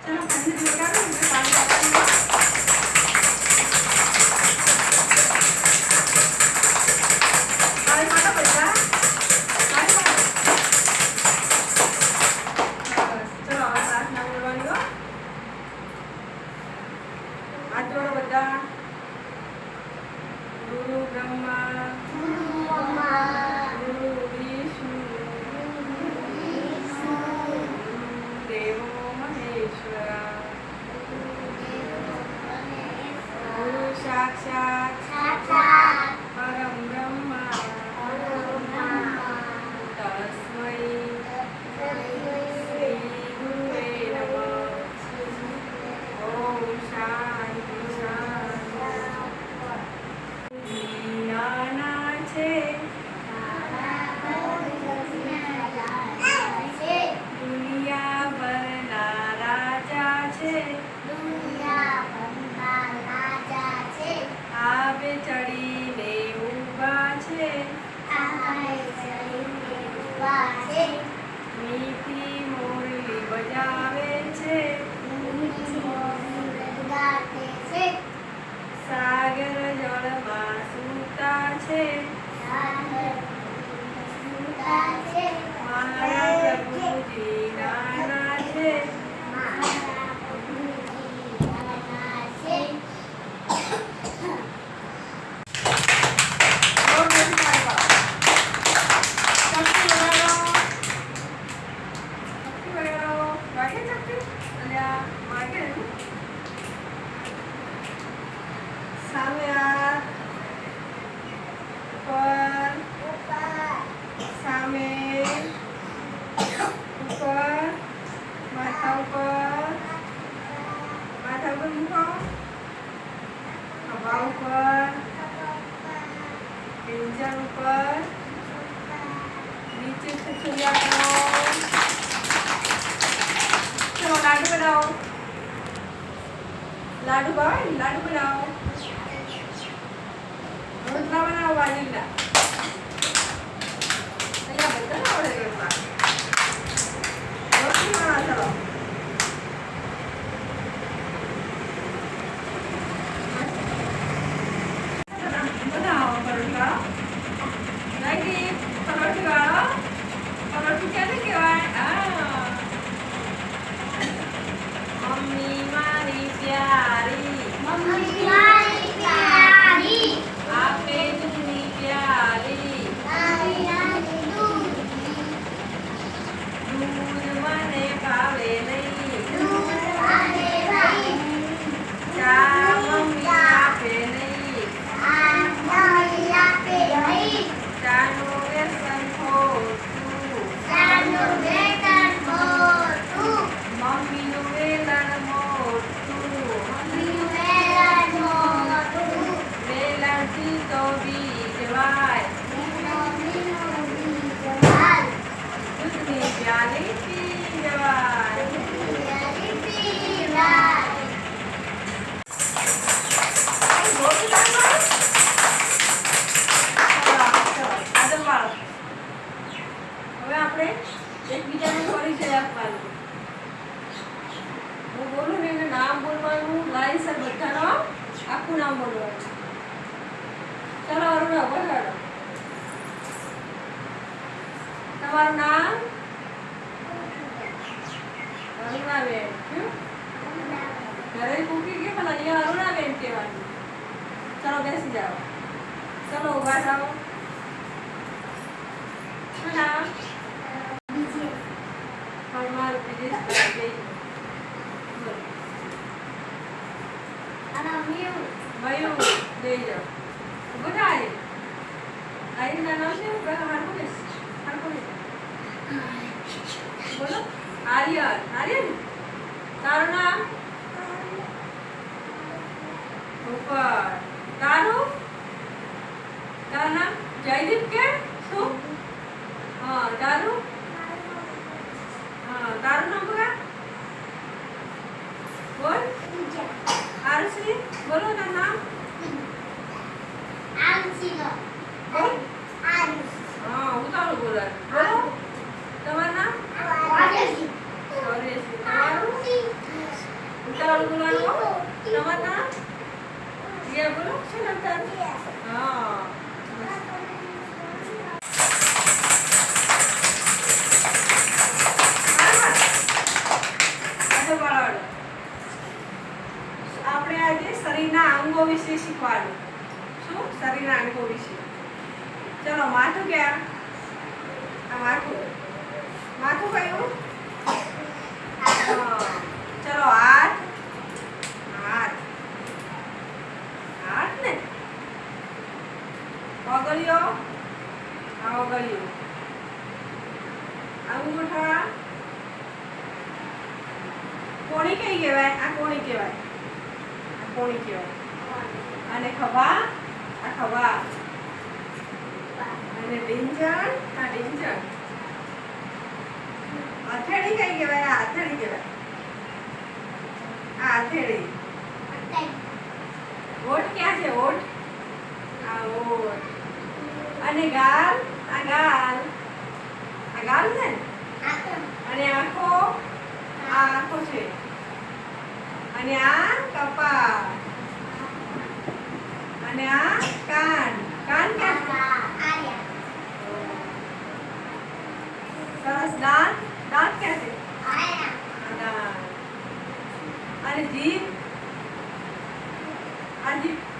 चलो कंधी लगा दो मैं पानी डाल दूंगा पानी मारो बेटा पानी मारो चलो अब प्रार्थना करवानी हो हाथ जोड़ो बेटा गुरु ब्रह्मा गुरु विष्णु देवो महेश्वरा गुरु साक्षात् परम ब्रह्मा तस्मै श्री गुरुवे नमः ओम शांति शांति नाना छे दुनिया भરના રાજા છે આવે ચડીને ઊભા છે મીઠી મોરલી બજાવે છે સાગર જળમાં સૂતા છે મારા પ્રભુજી નાના છે સામે હાથ સામે ઉપર માથા ઉપર મૂકો ખભા ઉપર પિંજર ઉપર નીચે છછુરિયા કરો ચલો લાડુ બનાવો લાડુ ભાવે લાડુ બનાવો રોટલા બનાવો બાજરીના અહીંયા બધા આવડે રોટલા રોટલી બનાવો ચલો બનાવો પરોઠા લાગી પરોઠી વાળો પરોઠી ક્યારે કહેવાય મમ્મી મારી પ્યારી આપે દૂધની પ્યારી દૂધ મને ભાવે નહીં ચા મમ્મી આપે નહીં ચાનો વ્યસન ખોટું મમ્મીનું વેલણ મોટું વેલણથી તો બીજવાય દૂધની પ્યાલી પી જવાય હવે આપણે એકબીજાને પરિચય આપવાનો હું બોલું ને એનું નામ બોલવાનું લાઈસર બધાનો આખું નામ બોલવાનું ચલો અરુણા બોલાડો તમારું નામ અરુણાબેન ઘરે મૂકી કે પણ અહીંયા અરુણાબેન કહેવાનું ચલો બેસી જાઓ ચલો ઊભા થાઓ શું નામ મારું બીજે મયુર જઈ જાઓ બધા આવી ના નામ છે બોલો આર્યન આર્યન તારું નામ ઉપર તારું નામ જયદીપ કે શું હા તારું તારું નામ બોલા બોલ આરસી બોલો તારું નામ બોલ હા હું તારું બોલા બોલો તમારું નામ તમારું ચાલો બોલવાનું નમના ये बोलो सुनंतर हाँ આપણે આજે શરીરના અંગો વિશે શીખવાનું શું શરીરના અંગો વિશે ચલો માથું ક્યાં આ માથું માથું કયું ચલો હાથ હાથ હાથ ને ઓગળિયો આ ઓગળિયો અંગૂઠા કોણી કઈ કહેવાય આ કોણી કહેવાય આ કોણી કહેવાય અને ખભા આ ખભા અને ડીંજણ આ ડીંજણ હથેળી કઈ કહેવાય આ હથેળી કહેવાય આ હથેળી ઓઠ ક્યાં છે ઓઠ આ ઓઠ અને ગાલ આ ગાલ ને અને આંખો આ આંખો છે અને આ કપાળ અને આ કાન કાન ક્યાં છે સરસ દાંત દાંત ક્યાં છે દાંત અને જીભ આ જીભ